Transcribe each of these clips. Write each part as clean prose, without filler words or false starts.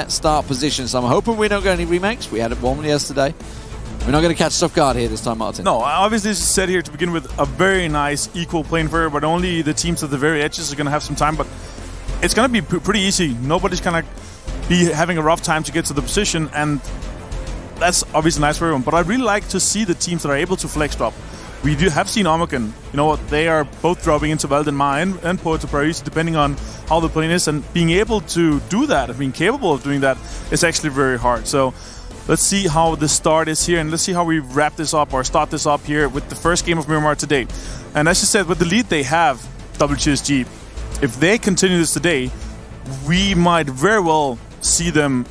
start position, so I'm hoping we don't get any remakes. We had it warmly yesterday. We're not going to catch stuff guard here this time, Martin. No, obviously this is set here to begin with a very nice equal playing field, but only the teams at the very edges are going to have some time, but it's going to be pretty easy. Nobody's going to be having a rough time to get to the position, and that's obviously nice for everyone. But I really like to see the teams that are able to flex drop. We have seen Omicron, you know what, they are both dropping into Valdemar and Puerto Paris, depending on how the plane is, and being able to do that, being capable of doing that, is actually very hard. So let's see how the start is here, and let's see how we wrap this up or start this up here with the first game of Miramar today. And as you said, with the lead they have, WGSG, if they continue this today, we might very well see them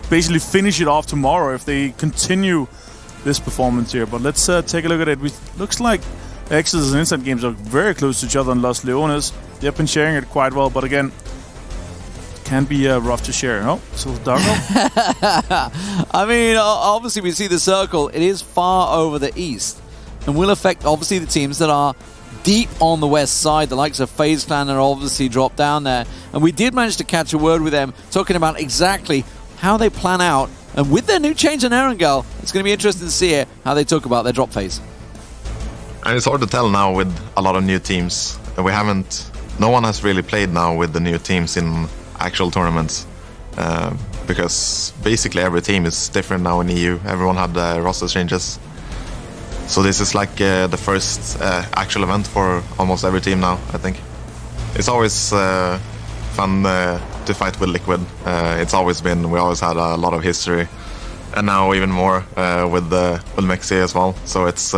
basically finish it off tomorrow if they continue this performance here. But let's take a look at it. Looks like Exodus and Inside Games are very close to each other in Los Leones. They've been sharing it quite well, but again, can be rough to share. Oh, so dark. I mean, obviously we see the circle. It is far over the east and will affect obviously the teams that are deep on the west side. The likes of FaZe Clan are obviously dropped down there, and we did manage to catch a word with them talking about exactly how they plan out. And with their new change in Erangel, it's going to be interesting to see how they talk about their drop phase. And it's hard to tell now with a lot of new teams. No one has really played now with the new teams in actual tournaments. Because basically every team is different now in EU. Everyone had roster changes. So this is like the first actual event for almost every team now, I think. It's always fun to fight with Liquid. It's always been, we always had a lot of history, and now even more with Mexi as well. So it's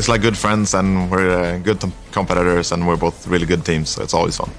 like good friends, and we're good competitors, and we're both really good teams, so it's always fun.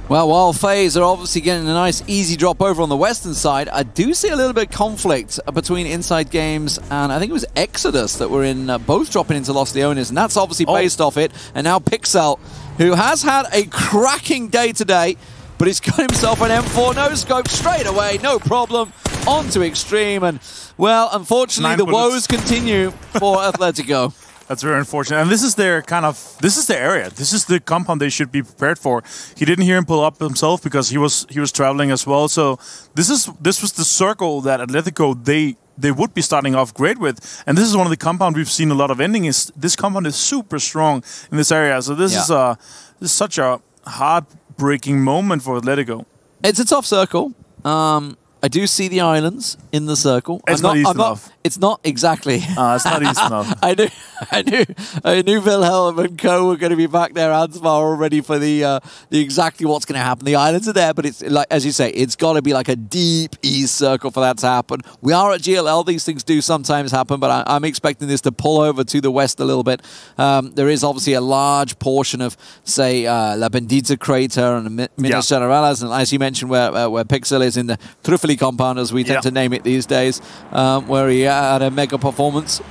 Well, while FaZe are obviously getting a nice easy drop over on the western side, I do see a little bit of conflict between Inside Games and I think it was Exodus that were in both dropping into Los Leones, and that's obviously based off it. And now Pixel, who has had a cracking day today, but he's got himself an M4 no-scope straight away, no problem, onto Extreme. And, well, unfortunately, the woes continue for Atletico. That's very unfortunate. And this is their this is the area. This is the compound they should be prepared for. He didn't hear him pull up himself because he was traveling as well. So this was the circle that Atletico they would be starting off great with. And this is one of the compounds we've seen a lot of ending. This compound is super strong in this area. So this is such a heartbreaking moment for Atletico. It's a tough circle. I do see the islands in the circle. It's not easy enough. It's not exactly. It's not easy enough. I knew Wilhelm and co were going to be back there, Ansvar, already for the exactly what's going to happen. The islands are there, but it's like, as you say, it's got to be like a deep east circle for that to happen. We are at GLL. These things do sometimes happen, but I'm expecting this to pull over to the west a little bit. There is obviously a large portion of, say, La Bendita crater and Minas Generalas, and as you mentioned, where Pixel is in the Truffoli compound, as we tend to name it these days, where he had a mega performance.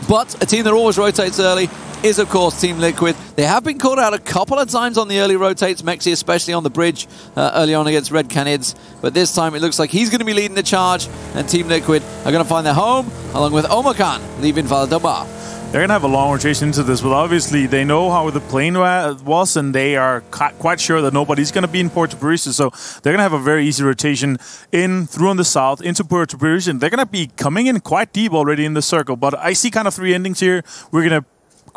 But a team that always rotates early is, of course, Team Liquid. They have been caught out a couple of times on the early rotates, Mexi especially on the bridge early on against Red Canids. But this time it looks like he's going to be leading the charge, and Team Liquid are going to find their home, along with Omicron leaving Valdemar. They're going to have a long rotation into this, but obviously they know how the plane was, and they are quite sure that nobody's going to be in Puerto Parisi, so they're going to have a very easy rotation through on the south into Puerto Parisi, and they're going to be coming in quite deep already in the circle. But I see kind of three endings here.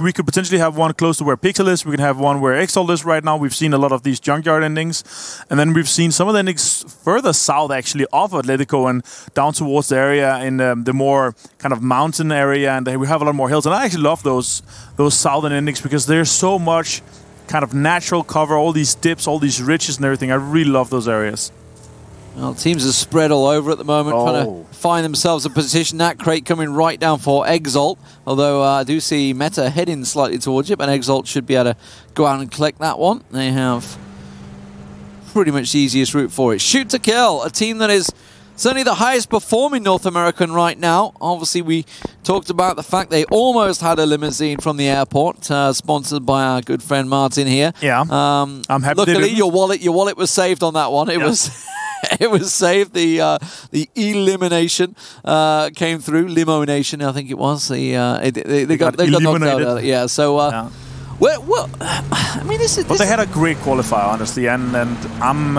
We could potentially have one close to where Pixel is. We can have one where Exalt is right now. We've seen a lot of these junkyard endings. And then we've seen some of the endings further south, actually, off Atletico and down towards the area in the more kind of mountain area. And we have a lot more hills. And I actually love those southern endings because there's so much kind of natural cover, all these dips, all these ridges and everything. I really love those areas. Well, teams are spread all over at the moment, trying to find themselves a position. That crate coming right down for Exalt, although I do see Meta heading slightly towards it, but Exalt should be able to go out and collect that one. They have pretty much the easiest route for it. Shoot to kill, a team that is certainly the highest performing North American right now. Obviously, we talked about the fact they almost had a limousine from the airport, sponsored by our good friend Martin here. Yeah, I'm happy. Luckily, your wallet was saved on that one. It was. It was saved. The elimination came through. Limonation, I think it was. They got knocked out. Yeah. So well, I mean, this is. But they had a great qualifier, honestly, and I'm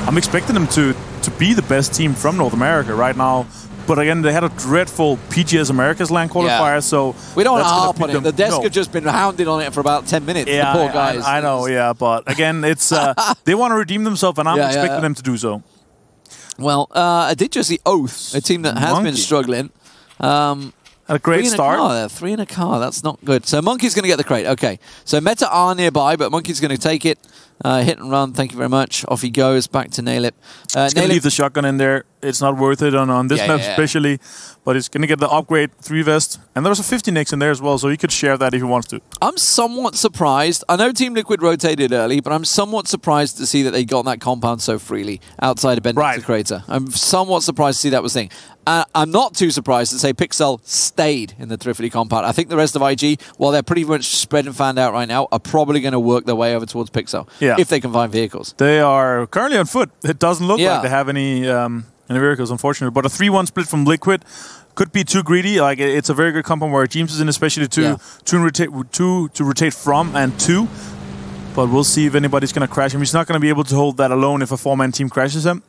I'm expecting them to be the best team from North America right now. But again, they had a dreadful PGS Americas LAN qualifier, so we don't want to harp on it. The desk have just been hounded on it for about 10 minutes. Yeah, the poor guys. I know, yeah, but again, it's they want to redeem themselves, and I'm expecting them to do so. Well, I did just see Oath, a team that has been struggling. A great start. 3 in a car. That's not good. So Monkey's going to get the crate. Okay. So Meta are nearby, but Monkey's going to take it. Hit and run. Thank you very much. Off he goes. Back to Nailip. He's going to leave the shotgun in there. It's not worth it on this map especially. But he's going to get the upgrade 3 vest. And there's a 50 in there as well, so he could share that if he wants to. I'm somewhat surprised. I know Team Liquid rotated early, but I'm somewhat surprised to see that they got that compound so freely outside of Bendix Crater. I'm somewhat surprised to see that was thing. I'm not too surprised to say Pixel stayed in the Thrifty compound. I think the rest of IG, while they're pretty much spread and fanned out right now, are probably going to work their way over towards Pixel if they can find vehicles. They are currently on foot. It doesn't look like they have any vehicles, unfortunately. But a 3-1 split from Liquid could be too greedy. Like, it's a very good compound where James is in, especially to rotate from and to. But we'll see if anybody's going to crash him. He's not going to be able to hold that alone if a 4-man team crashes him.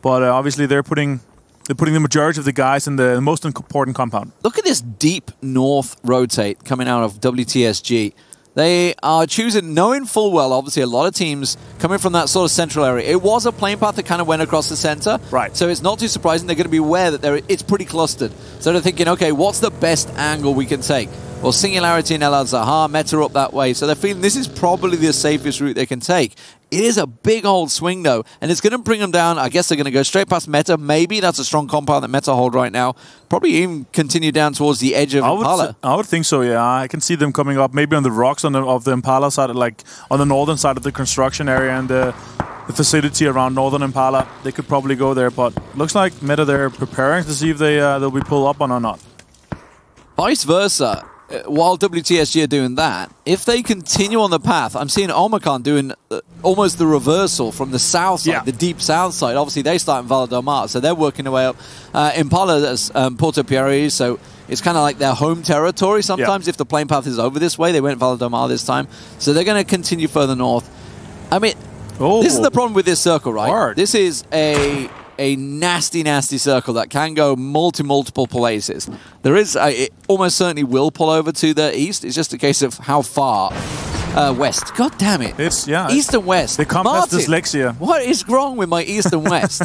But obviously they're putting the majority of the guys in the most important compound. Look at this deep north rotate coming out of WTSG. They are choosing, knowing full well, obviously, a lot of teams coming from that sort of central area. It was a plane path that kind of went across the center. Right. So it's not too surprising they're going to be aware that it's pretty clustered. So they're thinking, okay, what's the best angle we can take? Well, Singularity and El Al-Zahar, Meta up that way. So they're feeling this is probably the safest route they can take. It is a big old swing, though, and it's going to bring them down. I guess they're going to go straight past Meta. Maybe that's a strong compound that Meta hold right now. Probably even continue down towards the edge of Impala. I would think so, yeah. I can see them coming up maybe on the rocks of the Impala side, like on the northern side of the construction area and the facility around northern Impala. They could probably go there, but looks like Meta, they're preparing to see if they'll be pulled up on or not. Vice versa. While WTSG are doing that, if they continue on the path, I'm seeing Omicron doing almost the reversal from the south side, the deep south side. Obviously, they start in Valladolid, so they're working their way up. Impala's Porto Pierre, so it's kind of like their home territory sometimes. If the plane path is over this way, they went Valladolid this time. So they're going to continue further north. I mean, this is the problem with this circle, right? Hard. This is a nasty, nasty circle that can go multiple places. There is, it almost certainly will pull over to the east. It's just a case of how far west. God damn it. It's, east and west. The compass dyslexia. What is wrong with my east and west?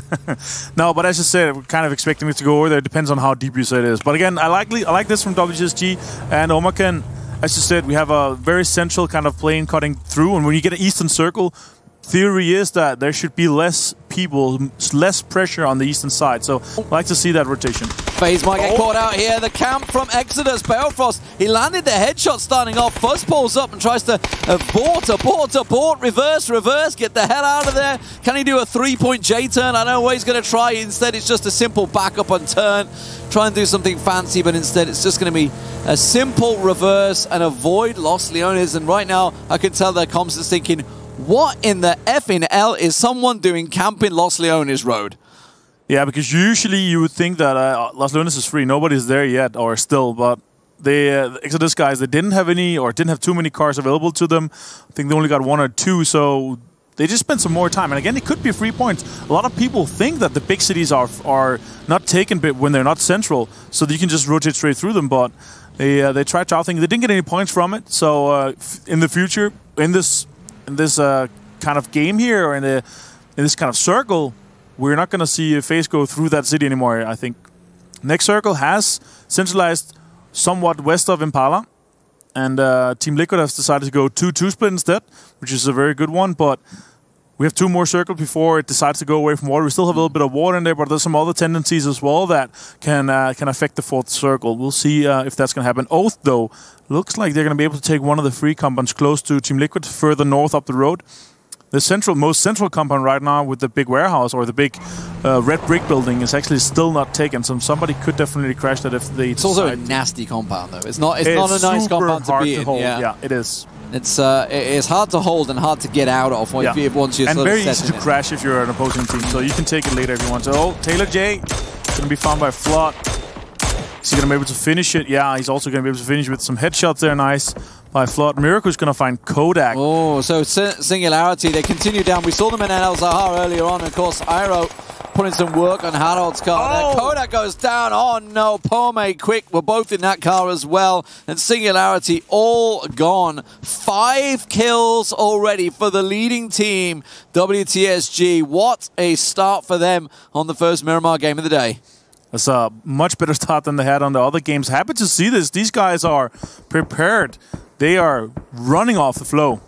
No, but as I said, we're kind of expecting it to go over there. It depends on how deep you say it is. But again, I like this from WSG and Omakan. As you said, we have a very central kind of plane cutting through, and when you get an eastern circle, theory is that there should be less people, less pressure on the eastern side. So I like to see that rotation. FaZe might get caught out here. The camp from Exodus. Balefrost, he landed the headshot starting off. Fuzz pulls up and tries to abort, reverse, get the hell out of there. Can he do a 3-point J-turn? I don't know what he's going to try. Instead, it's just a simple backup and turn. Try and do something fancy, but instead it's just going to be a simple reverse and avoid Los Leones. And right now, I can tell their comms is thinking, what in the effing L is someone doing camping Los Leones Road? Yeah, because usually you would think that Los Leones is free. Nobody's there yet, or still, but the Exodus guys, they didn't have any, or didn't have too many cars available to them. I think they only got 1 or 2, so they just spent some more time. And again, it could be free points. A lot of people think that the big cities are not taken when they're not central, so that you can just rotate straight through them, but they tried to outthink. They didn't get any points from it, so in the future, in this kind of game here, or in this kind of circle, we're not going to see a FaZe go through that city anymore, I think. Next circle has centralized somewhat west of Impala, and Team Liquid has decided to go 2-2 split instead, which is a very good one, but we have 2 more circles before it decides to go away from water. We still have a little bit of water in there, but there's some other tendencies as well that can affect the 4th circle. We'll see if that's going to happen. Oath, though, looks like they're going to be able to take one of the free compounds close to Team Liquid, further north up the road. The most central compound right now with the big warehouse or the big red brick building is actually still not taken. So somebody could definitely crash that if they. It's also a nasty compound, though. It's not a nice compound to be in. Hold. Yeah, it is. It's hard to hold and hard to get out of once you're and sort very of easy to crash if you're an opposing team. So you can take it later if you want. So Taylor J is going to be found by Flood. Is he going to be able to finish it? Yeah, he's also going to be able to finish with some headshots there. Nice by Flood. Miracle's going to find Kodak. Oh, so Singularity, they continue down. We saw them in El Zahar earlier on. Of course, Iroh putting some work on Harold's car. Oh. Kodak goes down. Oh no, Pome, Quick were both in that car as well. And Singularity all gone. 5 kills already for the leading team, WTSG. What a start for them on the first Miramar game of the day. It's a much better start than they had on the other games. Happy to see this. These guys are prepared. They are running off the flow.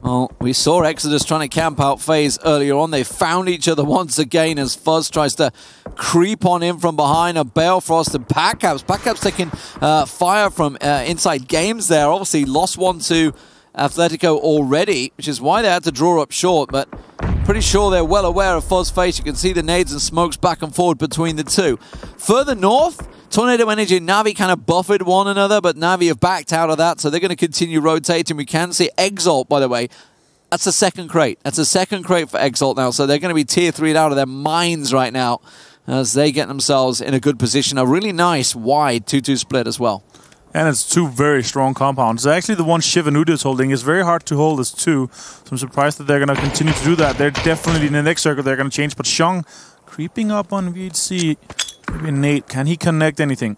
Well, we saw Exodus trying to camp out FaZe earlier on. They found each other once again as Fuzz tries to creep on in from behind. A Balefrost and Patcaps. Patcaps taking fire from inside games there. Obviously lost one to Atletico already, which is why they had to draw up short. But pretty sure they're well aware of Fuzz face. You can see the nades and smokes back and forward between the two. Further north, Tornado Energy and Navi kind of buffered one another, but Navi have backed out of that, so they're going to continue rotating. We can see Exalt, by the way. That's a second crate. That's a second crate for Exalt now, so they're going to be tier 3'd out of their minds right now as they get themselves in a good position. A really nice wide 2-2 split as well. And it's 2 very strong compounds. Actually, the one Shivanuda is holding is very hard to hold as 2, so I'm surprised that they're going to continue to do that. They're definitely in the next circle. They're going to change, but Xiong creeping up on VHC. Maybe Nate, can he connect anything?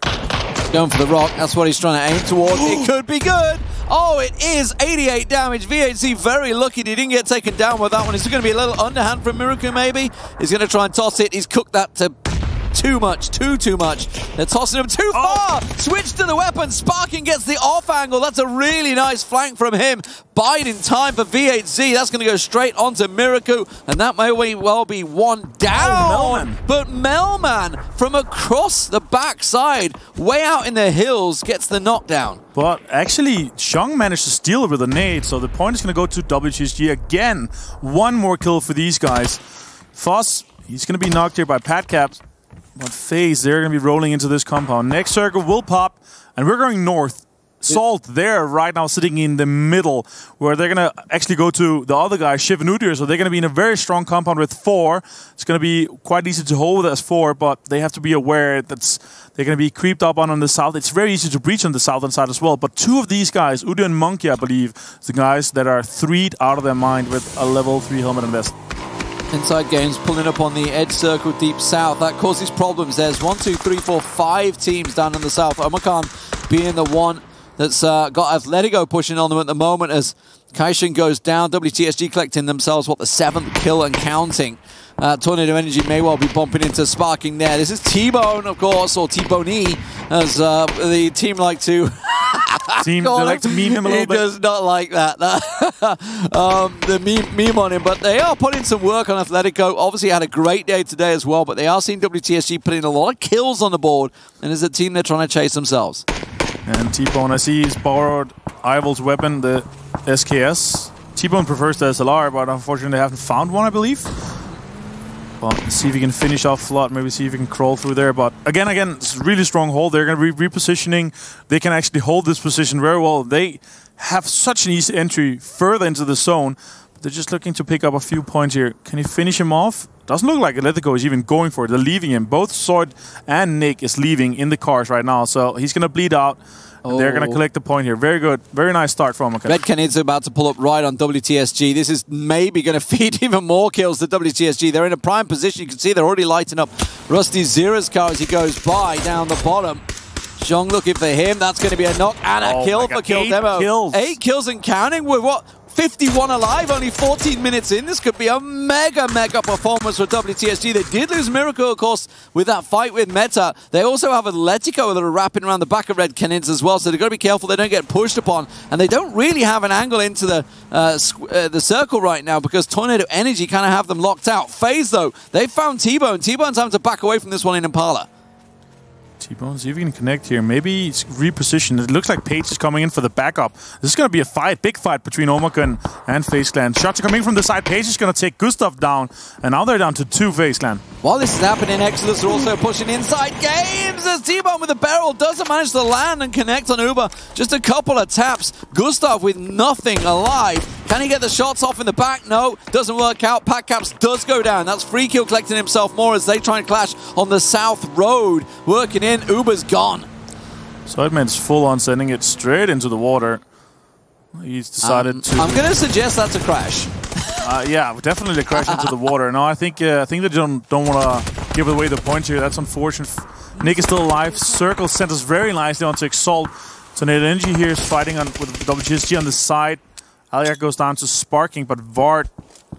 Going for the rock, that's what he's trying to aim towards. It could be good. Oh, it is 88 damage. VHC very lucky he didn't get taken down with that one. Is it going to be a little underhand from Miraku maybe? He's going to try and toss it. He's cooked that to too much, too much. They're tossing him too far. Switch to the weapon. Sparking gets the off angle. That's a really nice flank from him. Biding time for VHZ. That's going to go straight onto Miraku, and that may well be one down. But Melman from across the backside, way out in the hills, gets the knockdown. But actually, Xiong managed to steal it with a nade, so the point is going to go to WTSG again. One more kill for these guys. Foss, he's going to be knocked here by Patcaps. But FaZe, they're going to be rolling into this compound. Next circle will pop, and we're going north. Salt there right now sitting in the middle, where they're going to actually go to the other guy, Shivanudir. So they're going to be in a very strong compound with 4. It's going to be quite easy to hold as 4, but they have to be aware that they're going to be creeped up on the south. It's very easy to breach on the southern side as well. But 2 of these guys, Udo and Monkey, I believe, the guys that are 3'd out of their mind with a level 3 helmet and vest. Inside games pulling up on the edge circle deep south. That causes problems. There's 1, 2, 3, 4, 5 teams down in the south. Omakan being the one that's got Atletico pushing on them at the moment as Kaishin goes down. WTSG collecting themselves, what, the 7th kill and counting. Tornado Energy may well be bumping into Sparking there. This is T-Bone, of course, or T-Bone-E, as the team like to... They like to meme him a little bit. He does not like that. The meme on him. But they are putting some work on Atletico. Obviously had a great day today as well, but they are seeing WTSG putting a lot of kills on the board, and as a team they're trying to chase themselves. And T-Bone, I see he's borrowed Ival's weapon, the SKS. T-Bone prefers the SLR, but unfortunately they haven't found one, I believe. But see if he can finish off Flood, maybe see if he can crawl through there. But again, it's a really strong hold. They're going to be repositioning. They can actually hold this position very well. They have such an easy entry further into the zone. But they're just looking to pick up a few points here. Can he finish him off? Doesn't look like Atletico is even going for it. They're leaving him. Both Sword and Nick is leaving in the cars right now. So he's going to bleed out. They're going to collect the point here. Very good. Very nice start from Omakan. Red Canids are about to pull up right on WTSG. This is maybe going to feed even more kills to WTSG. They're in a prime position. You can see they're already lighting up Rusty Zera's car as he goes by down the bottom. Xiong looking for him. That's going to be a knock and a kill for Kill Demo. 8 kills and counting with what? 51 alive, only 14 minutes in. This could be a mega performance for WTSG. They did lose Miracle, of course, with that fight with Meta. They also have Atletico that are wrapping around the back of Red Canids as well, so they've got to be careful they don't get pushed upon. And they don't really have an angle into the circle right now because Tornado Energy kind of have them locked out. FaZe, though, they found T-Bone. T-Bone's having to back away from this one in Impala. T-Bone, see if we can connect here. Maybe it's repositioned. It looks like Page is coming in for the backup. This is going to be a fight, big fight between Omakan and FaZe Clan. Shots are coming from the side. Page is going to take Gustav down, and now they're down to 2 FaZe Clan. While this is happening, Exodus are also pushing inside games as T-Bone with the barrel doesn't manage to land and connect on Uber. Just a couple of taps. Gustav with nothing alive. Can he get the shots off in the back? No, doesn't work out. PackCaps does go down. That's free kill collecting himself more as they try and clash on the south road. Working in, Uber's gone. Sideman's full on sending it straight into the water. He's decided to... I'm going to suggest that's a crash. Yeah, definitely a crash into the water. No, I think they don't want to give away the point here. That's unfortunate. Nick is still alive. Circle sent us very nicely onto Exalt. Tornado Energy here is fighting with WGSG on the side. Aliak goes down to Sparking, but Vard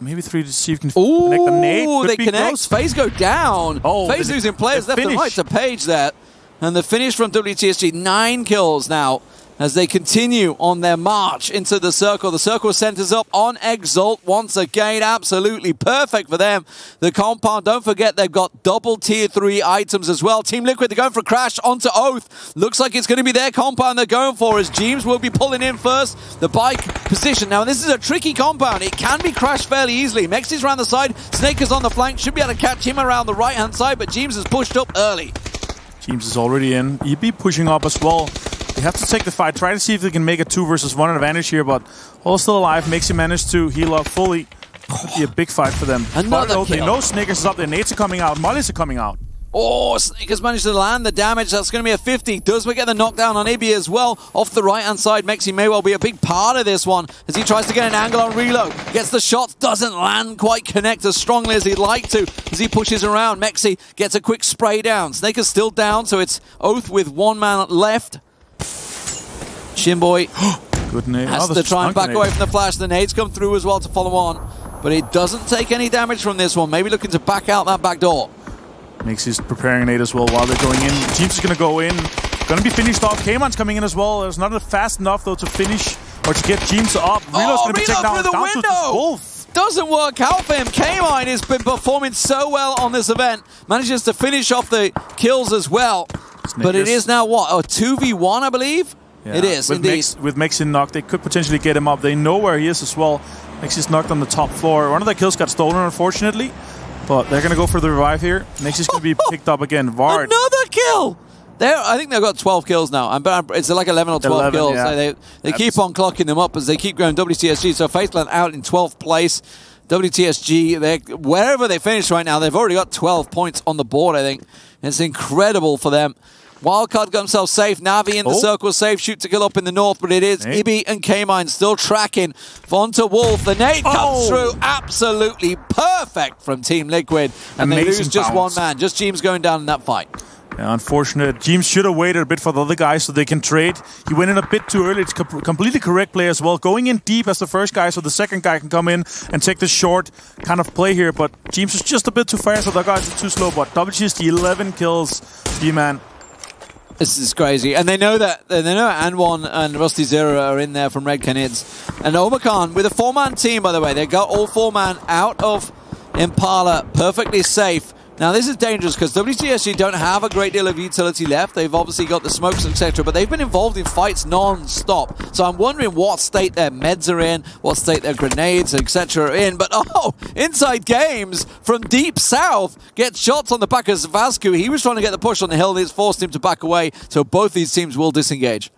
maybe 3 to see if he can connect the nade. Ooh, they connect. FaZe go down. Oh, FaZe losing players left and right to Page there. And the finish from WTSG, 9 kills now as they continue on their march into the circle. The circle centers up on Exalt once again. Absolutely perfect for them. The compound, don't forget, they've got double tier 3 items as well. Team Liquid, they're going for a crash onto Oath. Looks like it's going to be their compound they're going for as Jeems will be pulling in first. The bike position. Now, this is a tricky compound. It can be crashed fairly easily. Mexi's around the side. Snake is on the flank. Should be able to catch him around the right-hand side, but Jeems has pushed up early. Jeems is already in. EB pushing up as well. They have to take the fight. Try to see if they can make a 2 versus 1 advantage here, but all still alive. Mexi managed to heal up fully. Could be a big fight for them. Another kill. They know Snickers is up there. Nades are coming out. Mollies are coming out. Oh, Snickers managed to land the damage. That's going to be a 50. Does we get the knockdown on Ibi as well? Off the right-hand side, Mexi may well be a big part of this one as he tries to get an angle on reload. Gets the shots, doesn't land, quite connect as strongly as he'd like to as he pushes around. Mexi gets a quick spray down. Snickers still down, so it's Oath with 1 man left. Shinboy good nade. has to try and back away from the flash. The nades come through as well to follow on, but it doesn't take any damage from this one. Maybe looking to back out that back door. Maxi's preparing a nade as well while they're going in. Jeems is going to go in. Going to be finished off. K-Man's coming in as well. It's not fast enough, though, to finish or to get Jeems up. Reload's going to be taken down. Through the window! Doesn't work out for him. K-Mine has been performing so well on this event. Manages to finish off the kills as well. Snickers. But it is now, what, a 2v1, I believe? Yeah. It is, indeed. With Mexi knocked, they could potentially get him up. They know where he is as well. Mexi's knocked on the top floor. One of the kills got stolen, unfortunately. But they're going to go for the revive here. Mexi's going to be picked up again. Vard. Another kill! I think they've got 12 kills now. It's like 11 or 12 kills. Yeah. So they keep on clocking them up as they keep going. WTSG, so FaZeland out in 12th place. WTSG, wherever they finish right now, they've already got 12 points on the board, I think. It's incredible for them. Wildcard got himself safe. Navi in the circle safe. Shoot to kill up in the north, but it is Ibi and K-Mine still tracking. Onto Wolf. The nade comes through. Absolutely perfect from Team Liquid. And they lose just one man. Just Jeems going down in that fight. Yeah, unfortunate. Jeems should have waited a bit for the other guys so they can trade. He went in a bit too early. It's completely correct play as well. Going in deep as the first guy so the second guy can come in and take the short kind of play here. But Jeems is just a bit too fast, so the guys are too slow. But WGSG 11 kills. D-Man. This is crazy. And they know that Anwan and Rusty Zero are in there from Red Canids. And Omicron with a 4-man team, by the way. They got all 4-man out of Impala, perfectly safe. Now, this is dangerous because WTSG don't have a great deal of utility left. They've obviously got the smokes, etc., but they've been involved in fights non-stop. So I'm wondering what state their meds are in, what state their grenades, etc. are in. But, Inside Games from deep south gets shots on the back of Vasco. He was trying to get the push on the hill. It's forced him to back away. So both these teams will disengage.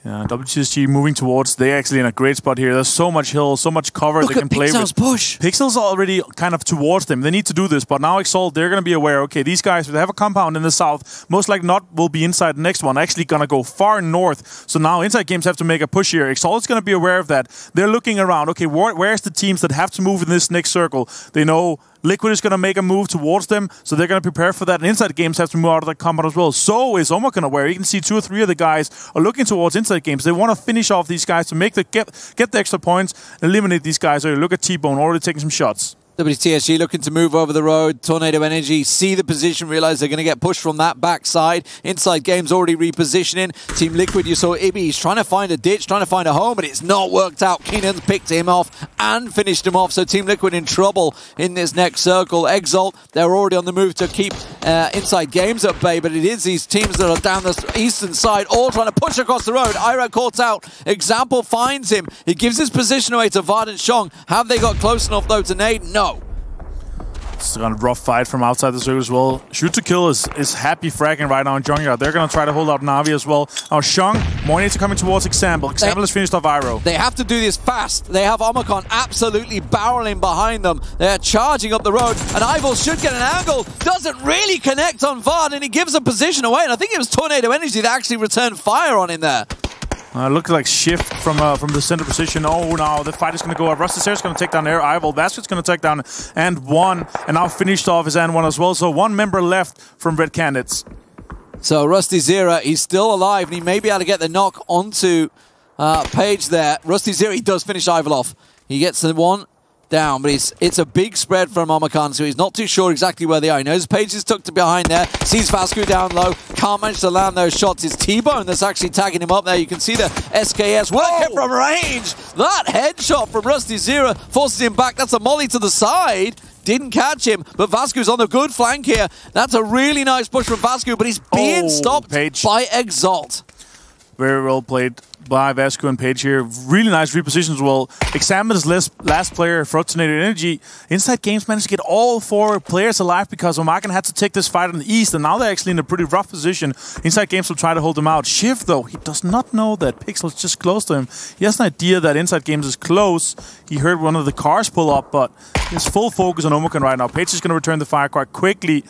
Yeah, WGSG moving towards, they're actually in a great spot here. There's so much hill, so much cover they can play with. Push. Pixel's already kind of towards them. They need to do this, but now Exalt, they're going to be aware, okay, these guys, they have a compound in the south, most likely not will be inside the next one, actually going to go far north. So now Inside Games have to make a push here. Exalt's going to be aware of that. They're looking around, okay, where's the teams that have to move in this next circle? They know Liquid is going to make a move towards them, so they're going to prepare for that. And Inside Games have to move out of the combat as well. So is Omicron aware. You can see 2 or 3 of the guys are looking towards Inside Games. They want to finish off these guys to make get the extra points, eliminate these guys. Or look at T-Bone already taking some shots. WTSG looking to move over the road. Tornado Energy see the position, realize they're going to get pushed from that backside. Inside Games already repositioning. Team Liquid, you saw Ibi. He's trying to find a ditch, trying to find a home, but it's not worked out. Keenan's picked him off and finished him off. So Team Liquid in trouble in this next circle. Exalt, they're already on the move to keep Inside Games at bay, but it is these teams that are down the eastern side all trying to push across the road. Ira caught out. Example finds him. He gives his position away to Vard and Shong. Have they got close enough, though, to nade? No. It's a rough fight from outside the circle as well. Shoot to kill is happy fragging right now in junkyard. They're going to try to hold out Na'Vi as well. Now Shang, Moinades are coming towards Example. Example has finished off Iroh. They have to do this fast. They have Omicron absolutely barreling behind them. They're charging up the road, and Ivor should get an angle. Doesn't really connect on Vard, and he gives a position away, and I think it was Tornado Energy that actually returned fire on him there. Looks like shift from the center position. Oh, no, the fight is going to go up. Rusty is going to take down Air. Ivor Vasquez going to take down and one, and now finished off his and one as well. So one member left from Red CANIDS. So Rusty Zera, he's still alive, and he may be able to get the knock onto Page there. Rusty Zera, he does finish Ivor off. He gets the one down, but it's a big spread from Omicron, so he's not too sure exactly where they are. He knows Page is tucked behind there, sees Vasco down low, can't manage to land those shots. It's T-Bone that's actually tagging him up there. You can see the SKS working from range. That headshot from Rusty Zera forces him back. That's a molly to the side. Didn't catch him, but Vasco's on the good flank here. That's a really nice push from Vasco, but he's being stopped by Exalt. Very well played by Vasco and Page here. Really nice repositions as well. Examine his last player for Tornado Energy. Inside Games managed to get all 4 players alive because Omakan had to take this fight on the east, and now they're actually in a pretty rough position. Inside Games will try to hold them out. Shiv, though, he does not know that Pixel's just close to him. He has an idea that Inside Games is close. He heard one of the cars pull up, but his full focus on Omakan right now. Page is going to return the fire quite quickly.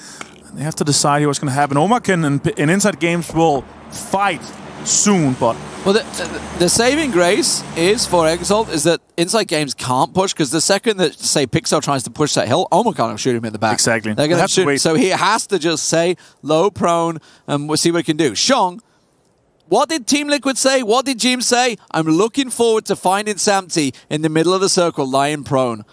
They have to decide what's going to happen. Omakan and Inside Games will fight soon, but well, the saving grace is for Exalt is that Inside Games can't push, because the second that, say, Pixel tries to push that hill, Omicron will shoot him in the back. Exactly. They're going to shoot him. So he has to just say low prone, and we'll see what he can do. Shong, what did Team Liquid say? What did Jim say? I'm looking forward to finding Samty in the middle of the circle, lying prone.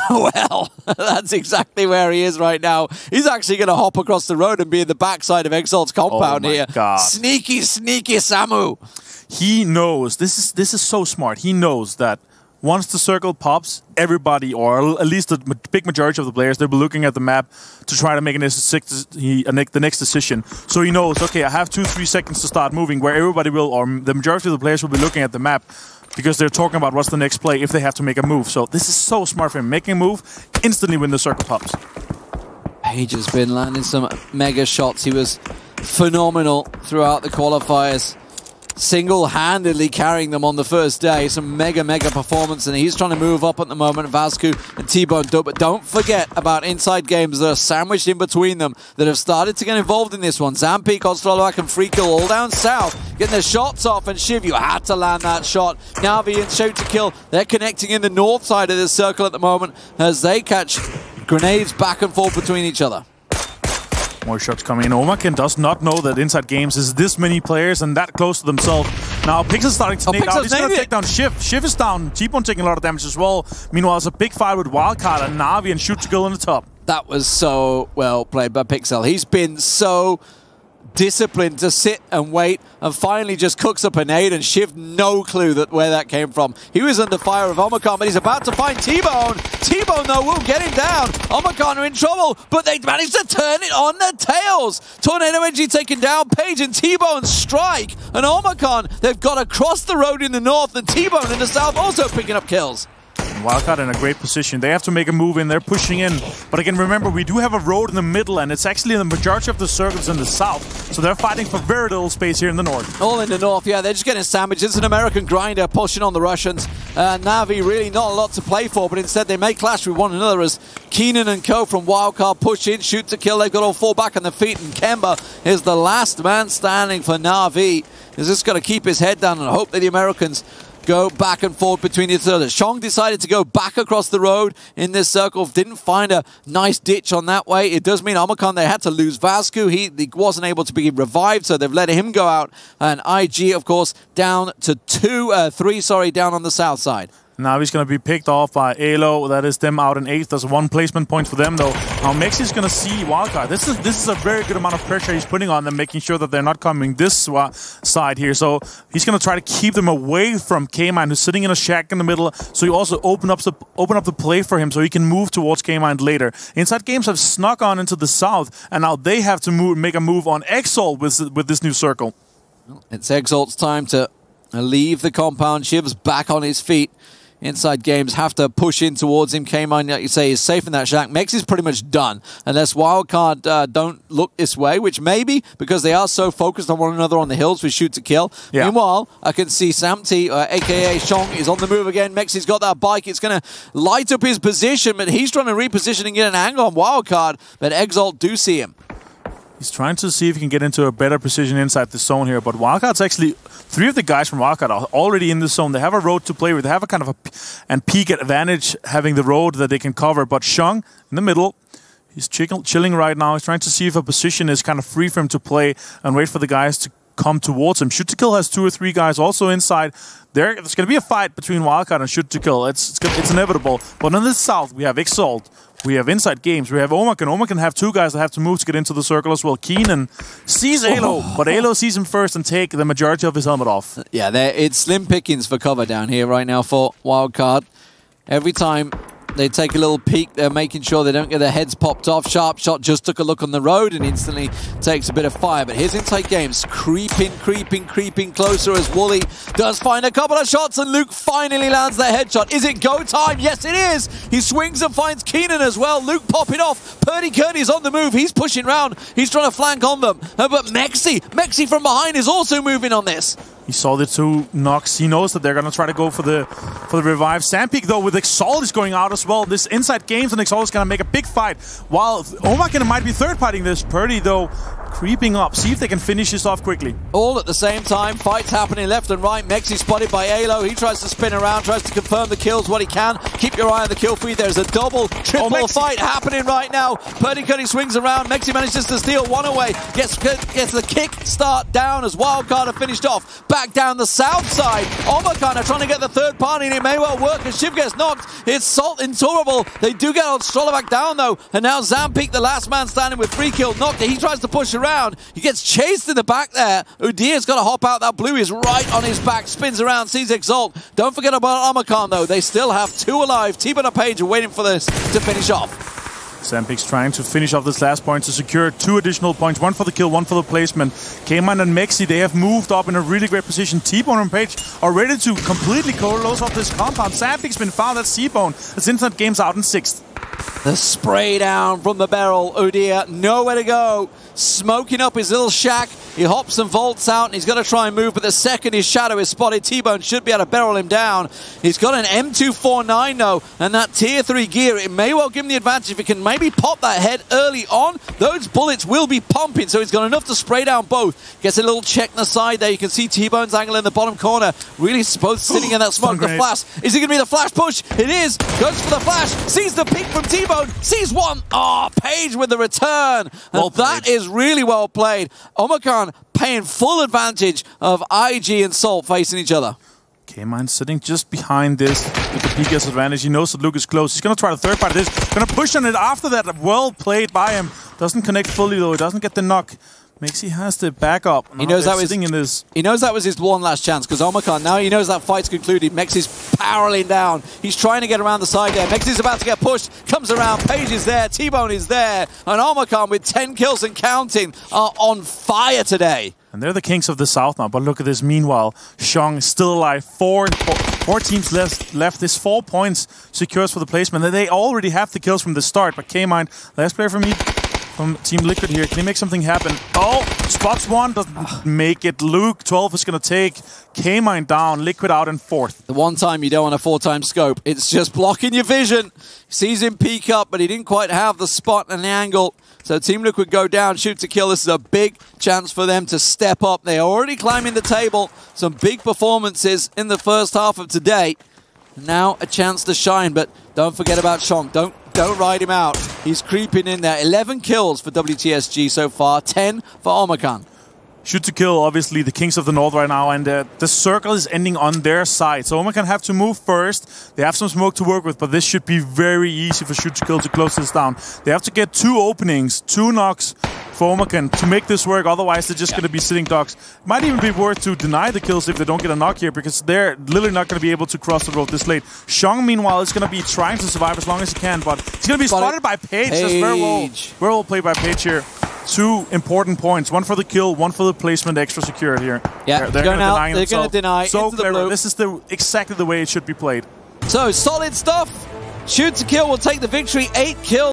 Well, that's exactly where he is right now. He's actually going to hop across the road and be in the backside of Exalt's compound here. God. Sneaky, sneaky Samu. He knows, this is so smart. He knows that once the circle pops, everybody, or at least the big majority of the players, they'll be looking at the map to try to make the next decision. So he knows, okay, I have 2-3 seconds to start moving, where everybody will, or the majority of the players will be looking at the map, because they're talking about what's the next play if they have to make a move. So this is so smart for him. Making a move instantly when the circle pops. Page has been landing some mega shots. He was phenomenal throughout the qualifiers. Single-handedly carrying them on the first day. Some mega performance, and he's trying to move up at the moment. Vasco and T-Bone do, but don't forget about Inside Games that are sandwiched in between them that have started to get involved in this one. Zampeak, Ostrolak, and Free Kill all down south, getting their shots off, and Shiv, you had to land that shot. Navi and Shoot to Kill, they're connecting in the north side of this circle at the moment as they catch grenades back and forth between each other. More shots coming in. Omakan does not know that Inside Games is this many players and that close to themselves. Now Pixel's starting to nade out. He's going to take down Shiv. Shiv is down. T-Bone taking a lot of damage as well. Meanwhile, it's a big fight with Wildcard and Navi and Shoot to Kill in the top. That was so well played by Pixel. He's been so disciplined to sit and wait, and finally just cooks up a nade, and Shiv no clue where that came from. He was under fire of Omicron, but he's about to find T-Bone. T-Bone, though, will get him down. Omicron are in trouble, but they managed to turn it on their tails. Tornado Energy taken down. Page and T-Bone strike, and Omicron, they've got across the road in the north, and T-Bone in the south also picking up kills. Wildcard in a great position. They have to make a move in. They're pushing in. But again, remember, we do have a road in the middle, and it's actually in the majority of the circles in the south. So they're fighting for very little space here in the north. All in the north, yeah. They're just getting sandwiched. It's an American grinder pushing on the Russians. Navi really not a lot to play for, but instead they may clash with one another as Keenan and co from Wildcard push in, Shoot to Kill. They've got all 4 back on their feet, and Kemba is the last man standing for Navi. He's just got to keep his head down and hope that the Americans go back and forth between each other. Shong decided to go back across the road in this circle. Didn't find a nice ditch on that way. It does mean Omicron, they had to lose Vasco. He wasn't able to be revived, so they've let him go out. And IG, of course, down to 3 down on the south side. Now he's going to be picked off by Alo. That is them out in 8th. There's 1 placement point for them, though. Now Mexi's going to see Wildcard. This is a very good amount of pressure he's putting on them, making sure that they're not coming this side here. So he's going to try to keep them away from K-Mine, who's sitting in a shack in the middle. So you also open up the play for him so he can move towards K-Mine later. Inside Games have snuck on into the south, and now they have to make a move on Exalt with this new circle. It's Exalt's time to leave the compound. Shiv's back on his feet. Inside Games have to push in towards him. K-Mine, like you say, is safe in that shack. Mex is pretty much done, unless Wildcard don't look this way, which maybe because they are so focused on one another on the hills with shoot to kill. Yeah. Meanwhile, I can see Samty, a.k.a. Shong, is on the move again. Mexi's got that bike. It's going to light up his position, but he's trying to reposition and get an angle on Wildcard, but Exalt do see him. He's trying to see if he can get into a better position inside the zone here, but Wildcard's actually... 3 of the guys from Wildcard are already in the zone. They have a road to play with. They have a kind of a peak advantage having the road that they can cover. But Shong in the middle, he's chilling right now. He's trying to see if a position is kind of free for him to play and wait for the guys to come towards him. Shoot to Kill has 2 or 3 guys also inside. There's going to be a fight between Wildcard and Shoot to Kill. It's inevitable. But on the south, we have Exalt. We have Inside Games. We have Omakan. Omakan have 2 guys that have to move to get into the circle as well. Keenan sees Alo, but Alo sees him first and take the majority of his helmet off. Yeah, it's slim pickings for cover down here right now for Wildcard. Every time they take a little peek, they're making sure they don't get their heads popped off. Sharp Shot just took a look on the road and instantly takes a bit of fire. But here's Inside Games creeping closer as Wooly does find a couple of shots and Luke finally lands that headshot. Is it go time? Yes, it is. He swings and finds Keenan as well. Luke popping off. Purdy Curdy's on the move. He's pushing round. He's trying to flank on them. But Mexi from behind is also moving on this. He saw the 2 knocks. He knows that they're going to try to go for the revive. Sandpeak, though, with Exalt is going out as well. This Inside Games and Exalt is going to make a big fight. While Omakan might be third-partying this. Purdy, though, creeping up. See if they can finish this off quickly. All at the same time. Fights happening left and right. Mexi spotted by Alo. He tries to spin around, tries to confirm the kills what he can. Keep your eye on the kill feed. There's a double, triple fight happening right now. Purdy Curdy swings around. Mexi manages to steal one away. Gets the kick start down as Wildcard have finished off. Back down the south side. Omakan are trying to get the third party and it may well work as Shiv gets knocked. It's Salt intolerable. They do get on Strolleback down though. And now Zampeak, the last man standing with 3 kills. Knocked. He tries to push around. He gets chased in the back there. Udyr's got to hop out. That blue is right on his back. Spins around, sees Exalt. Don't forget about Omakan though. They still have 2 alive. T-Bone and Page are waiting for this to finish off. Zampeak's trying to finish off this last point to secure 2 additional points. 1 for the kill, 1 for the placement. K-Man and Mexi, they have moved up in a really great position. T-Bone and Page are ready to completely close off this compound. Zampeak's been found at C-Bone. It's Instant Games out in 6th. The spray down from the barrel. Udyr, nowhere to go. Smoking up his little shack. He hops and vaults out, and he's got to try and move, but the second his shadow is spotted, T-Bone should be able to barrel him down. He's got an M249, though, and that Tier 3 gear, it may well give him the advantage if he can maybe pop that head early on. Those bullets will be pumping, so he's got enough to spray down both. Gets a little check on the side there. You can see T-Bone's angle in the bottom corner. Really both sitting in that smoke. The flash. Is it going to be the flash push? It is. Goes for the flash. Sees the peek from T-Bone. Sees one. Oh, Page with the return. And that is really well played. Omakan paying full advantage of IG and Salt facing each other. K-Mine sitting just behind this with the PK's advantage. He knows that Luke is close. He's going to try to third party this. Going to push on it after that. Well played by him. Doesn't connect fully though. He doesn't get the knock. Mexi has to back up. He knows that was his one last chance because Omakan, now he knows that fight's concluded. Mexi's barreling down. He's trying to get around the side there. Mexi's about to get pushed. Comes around. Page is there. T-Bone is there. And Omakan with 10 kills and counting are on fire today. And they're the kings of the south now. But look at this. Meanwhile, Shong is still alive. Four teams left. This 4 points secures for the placement. They already have the kills from the start. But K-Mine, last player for me. From Team Liquid here. Can he make something happen? Oh, spots one, doesn't make it. Luke, 12 is going to take K-Mine down. Liquid out in 4th. The one time you don't want a 4-time scope. It's just blocking your vision. Sees him peek up, but he didn't quite have the spot and the angle. So Team Liquid go down, shoot to kill. This is a big chance for them to step up. They're already climbing the table. Some big performances in the first half of today. Now a chance to shine, but don't forget about Shong. Don't ride him out. He's creeping in there. 11 kills for WTSG so far, 10 for Omakan. Shoot to kill, obviously, the kings of the north right now, and the circle is ending on their side. So Omakan have to move first. They have some smoke to work with, but this should be very easy for Shoot to kill to close this down. They have to get 2 openings, 2 knocks for Omakan to make this work. Otherwise, they're just going to be sitting ducks. Might even be worth to deny the kills if they don't get a knock here, because they're literally not going to be able to cross the road this late. Shong, meanwhile, is going to be trying to survive as long as he can, but he's going to be spotted by Page. That's very well played by Page here. 2 important points. 1 for the kill, 1 for the placement, extra secured here. Yeah, they're going to deny. They're going to deny. So clever. This is exactly the way it should be played. So, solid stuff. Shoot to kill will take the victory. 8 kills.